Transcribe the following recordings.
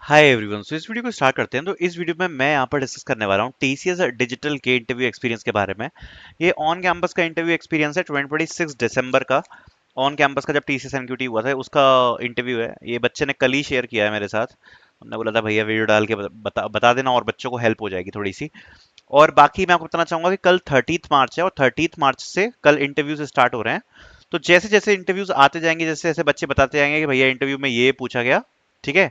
Hi everyone. सो इस video को start करते हैं। तो इस वीडियो में मैं यहाँ पर डिस्कस करने वाला हूँ टीसीएस डिजिटल के इंटरव्यू एक्सपीरियंस के बारे में। ये ऑन कैंपस का इंटरव्यू एक्सपीरियंस है 26 दिसंबर का। ऑन कैंपस का जब टीसीएस एनक्यूटी हुआ था उसका इंटरव्यू है। ये बच्चे ने कल ही शेयर किया है मेरे साथ। हमने बोला था भैया वीडियो डाल के बता देना और बच्चों को हेल्प हो जाएगी थोड़ी सी। और बाकी मैं आपको बताना चाहूंगा कि कल 30 मार्च है और 30 मार्च से कल इंटरव्यूज स्टार्ट हो रहे हैं। तो जैसे जैसे इंटरव्यूज आते जाएंगे, जैसे जैसे बच्चे बताते जाएंगे कि भैया इंटरव्यू में ये पूछा गया, ठीक है,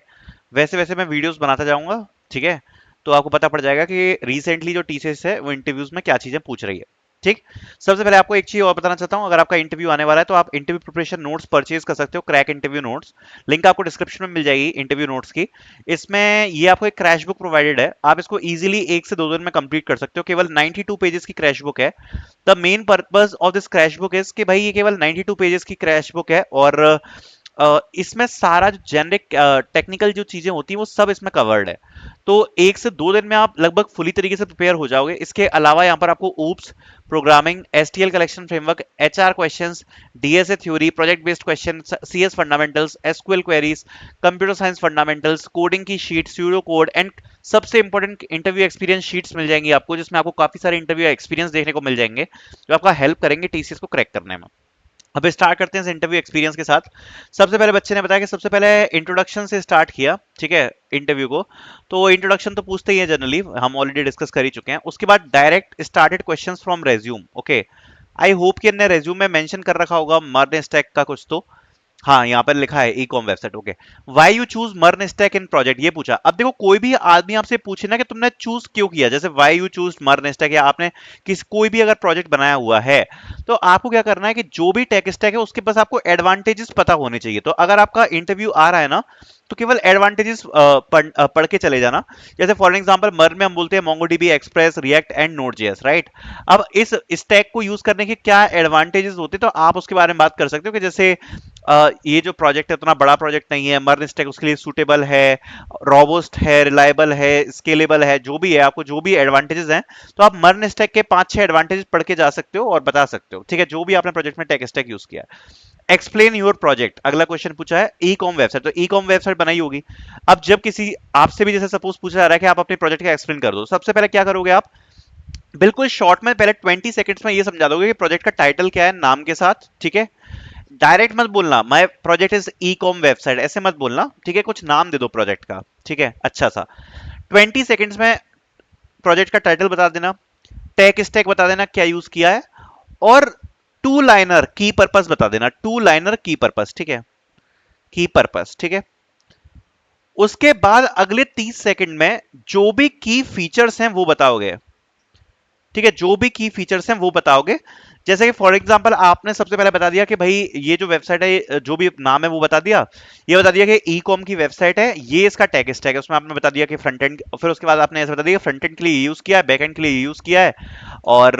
वैसे वैसे मैं वीडियोस बनाता जाऊंगा। ठीक है, तो आपको पता पड़ जाएगा कि रिसेंटली जो टीसीएस है वो इंटरव्यूज में क्या चीजें पूछ रही है। ठीक। सबसे पहले आपको एक चीज और बताना चाहता हूँ, अगर आपका इंटरव्यू आने वाला है तो आप इंटरव्यू प्रिपरेशन नोट्स परचेज कर सकते हो, क्रैक इंटरव्यू नोट्स। लिंक आपको डिस्क्रिप्शन में मिल जाएगी इंटरव्यू नोट्स की। इसमें ये आपको एक क्रैश बुक प्रोवाइडेड है, आप इसको इजीली 1 से 2 दिन में कंप्लीट कर सकते हो। केवल 92 पेजेस की क्रैश बुक है। The main purpose of this crash book is कि भाई ये केवल 92 पेजेस की क्रैश बुक है और इसमें सारा जो जेनरिक टेक्निकल जो चीजें होती हैं वो सब इसमें कवर्ड है। तो 1 से 2 दिन में आप लगभग फुली तरीके से प्रिपेयर हो जाओगे। इसके अलावा यहाँ पर आपको oops, programming, STL collection framework, HR questions, DSA theory, project based question, CS fundamentals, SQL queries, computer science fundamentals, coding की शीट, स्यूडो कोड एंड सबसे इंपॉर्टेंट इंटरव्यू एक्सपीरियंस शीट्स मिल जाएंगी आपको, जिसमें आपको काफी सारे इंटरव्यू एक्सपीरियंस देखने को मिल जाएंगे जो आपका हेल्प करेंगे टीसीएस को क्रैक करने में। अब स्टार्ट करते हैं इस इंटरव्यू एक्सपीरियंस के साथ। सबसे पहले बच्चे ने बताया कि सबसे पहले इंट्रोडक्शन से स्टार्ट किया, ठीक है, इंटरव्यू को। तो इंट्रोडक्शन तो पूछते ही है जनरली, हम ऑलरेडी डिस्कस कर ही चुके हैं। उसके बाद direct started questions from resume. Okay, I hope कि इन्हें रेज्यूम में मेंशन कर रखा होगा मर्न स्टैक का कुछ तो। हाँ, यहाँ पर लिखा है e com website. Okay, why you choose MERN stack in project, ये पूछा। अब देखो, कोई भी आदमी आपसे पूछे ना कि तुमने चूज क्यों किया, जैसे Y you choose MERN stack, या आपने कोई भी अगर प्रोजेक्ट बनाया हुआ है, तो आपको क्या करना है कि जो भी टेक स्टैक है उसके पास आपको एडवांटेजेस पता होने चाहिए। तो अगर आपका इंटरव्यू आ रहा है ना, तो केवल एडवांटेजेस पढ़ के चले जाना। जैसे फॉर एग्जांपल मर्न में हम बोलते हैं MongoDB, Express, React and NodeJS, right. अब इस स्टैक को यूज करने के क्या एडवांटेजेस होते हैं, तो आप उसके बारे में बात कर सकते हो कि जैसे ये जो प्रोजेक्ट है उतना बड़ा प्रोजेक्ट नहीं है, मर्न स्टैक उसके लिए सूटेबल है, रोबस्ट है, रिलायबल है, स्केलेबल है, जो भी है, आपको जो भी एडवांटेजेस हैं, तो आप मर्न स्टैक के 5-6 एडवांटेजेस पढ़ के जा सकते हो और बता सकते हो, ठीक है, जो भी आपने प्रोजेक्ट में टेक स्टैक यूज किया है। एक्सप्लेन योर प्रोजेक्ट, अगला क्वेश्चन पूछा है ई कॉम वेबसाइट, तो ई कॉम वेबसाइट बनाई होगी। अब जब किसी आपसे भी जैसे सपोज पूछा जा रहा है कि आप अपने प्रोजेक्ट का एक्सप्लेन कर दो, सबसे पहले क्या करोगे आप, बिल्कुल शॉर्ट में पहले 20 सेकंड्स में ये समझा दोगे कि प्रोजेक्ट का टाइटल क्या है, नाम के साथ, ठीक है। डायरेक्ट मत बोलना my project is E com website, ऐसे मत बोलना, ठीक है, कुछ नाम दे दो प्रोजेक्ट का, ठीक है, अच्छा सा। 20 सेकंड्स में प्रोजेक्ट का टाइटल बता देना, टेक स्टैक बता देना क्या यूज किया है, और टू लाइनर की पर्पस बता देना, टू लाइनर की पर्पस, ठीक है, की पर्पस, ठीक है। उसके बाद अगले 30 सेकंड में जो भी की फीचर्स हैं वो बताओगे, ठीक है, जो भी की फीचर्स हैं वो बताओगे। जैसे कि फॉर एग्जांपल आपने सबसे पहले बता दिया कि भाई ये जो वेबसाइट है, जो भी नाम है वो बता दिया, ये बता दिया कि ई कॉम की वेबसाइट है, ये इसका टेक स्टैक है, उसमें आपने बता दिया कि फ्रंट एंड, फिर उसके बाद आपने ऐसा बता दिया फ्रंट एंड के लिए यूज किया है, बैक एंड के लिए यूज किया है, और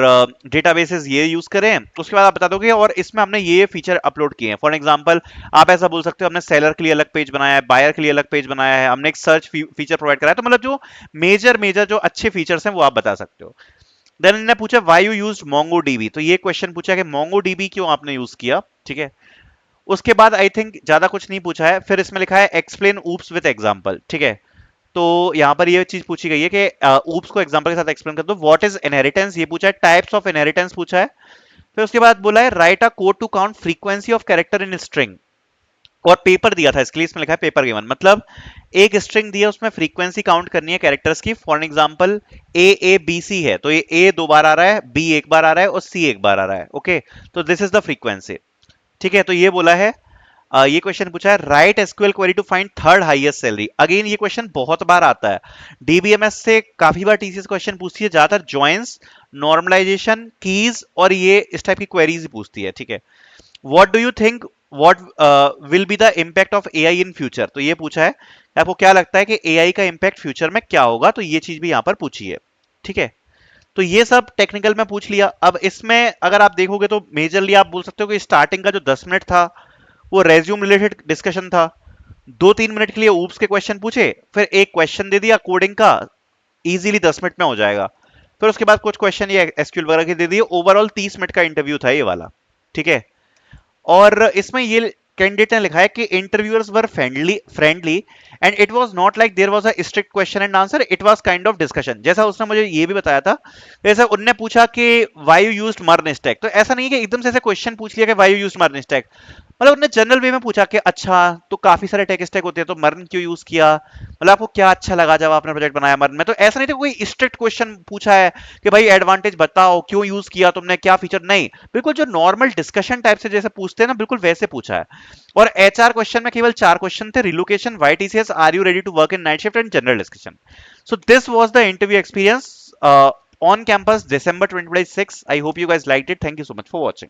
डेटाबेसेस ये यूज करें। उसके बाद आप बता दोगे और इसमें हमने ये फीचर अपलोड किए हैं। फॉर एग्जांपल आप ऐसा बोल सकते हो हमने सेलर के लिए अलग पेज बनाया है, बायर के लिए अलग पेज बनाया है, हमने एक सर्च फीचर प्रोवाइड कराया है। तो मतलब जो मेजर मेजर जो अच्छे फीचर्स हैं वो आप बता सकते हो। देन इन्होंने पूछा व्हाई यू यूज्ड MongoDB, तो ये क्वेश्चन पूछा कि MongoDB क्यों आपने यूज किया, ठीक है। उसके बाद आई थिंक ज्यादा कुछ नहीं पूछा है, फिर इसमें लिखा है एक्सप्लेन ऊप्स विद एग्जांपल, ठीक है। तो यहाँ पर ये चीज पूछी गई है कि ऊप्स को एग्जांपल के साथ एक्सप्लेन कर दो। व्हाट इज इनहेरिटेंस, ये पूछा है। टाइप्स ऑफ इनहेरिटेंस पूछा है। फिर उसके बाद बोला है write a code to count frequency of character in string, और पेपर दिया था, इसके लिए इसमें लिखा है पेपर गिवन, मतलब एक स्ट्रिंग दिया उसमें फ्रीक्वेंसी काउंट करनी है कैरेक्टर्स की। For example A B C है, तो ये ए 2 बार आ रहा है, बी 1 बार आ रहा है और सी 1 बार आ रहा है, ओके। तो दिस इज द फ्रीक्वेंसी, ठीक है। तो ये बोला है, ये क्वेश्चन पूछा है write SQL query to find third highest salary. Again ये क्वेश्चन बहुत बार आता है, डीबीएमएस से काफी बार टीसीएस क्वेश्चन पूछती है, ज्यादातर जॉइंस, नॉर्मलाइजेशन, कीज और ये इस टाइप की क्वेरीज ही पूछती है, ठीक है। What do you think, what will be the impact of AI in future, तो ये पूछा है आपको क्या लगता है कि एआई का इम्पैक्ट फ्यूचर में क्या होगा, तो ये चीज भी यहां पर पूछी है, ठीक है। तो ये सब टेक्निकल में पूछ लिया। अब इसमें अगर आप देखोगे तो मेजरली आप बोल सकते हो कि स्टार्टिंग का जो 10 मिनट था वो रेज्यूम रिलेटेड डिस्कशन था। 2-3 मिनट के लिए ऊप्स के क्वेश्चन पूछे, फिर एक क्वेश्चन दे दिया कोडिंग का, इजीली 10 मिनट में हो जाएगा। फिर उसके बाद कुछ क्वेश्चन ये एसक्यूएल वगैरह के दे दिए। ओवरऑल 30 मिनट का इंटरव्यू था ये वाला, ठीक है। और इसमें ये कैंडिडेट ने लिखा है कि interviewers were friendly and it was not like there was a strict question and answer, it was kind of discussion. जैसा उसने मुझे ये भी बताया था, जैसे उनने पूछा कि why you used MERN stack, तो ऐसा नहीं है कि एकदम से ऐसे क्वेश्चन पूछ लिया कि why you used MERN stack, मतलब उन्होंने जनरल वे में पूछा कि अच्छा तो काफी सारे टेक स्टैक होते हैं तो मर्न क्यों यूज किया, मतलब आपको क्या अच्छा लगा जब आपने प्रोजेक्ट बनाया मर्न में। तो ऐसा नहीं था कोई स्ट्रिक्ट क्वेश्चन पूछा है कि भाई एडवांटेज बताओ क्यों यूज किया तुमने, क्या फीचर, नहीं, बिल्कुल जो नॉर्मल डिस्कशन टाइप से जैसे पूछते हैं ना, बिल्कुल वैसे पूछा है। और एचआर क्वेश्चन में केवल 4 क्वेश्चन थे: relocation, why TCS, are you ready to work in night shift and general discussion. So this was the interview experience on campus December 2026. I hope you guys liked it. Thank you so much for watching.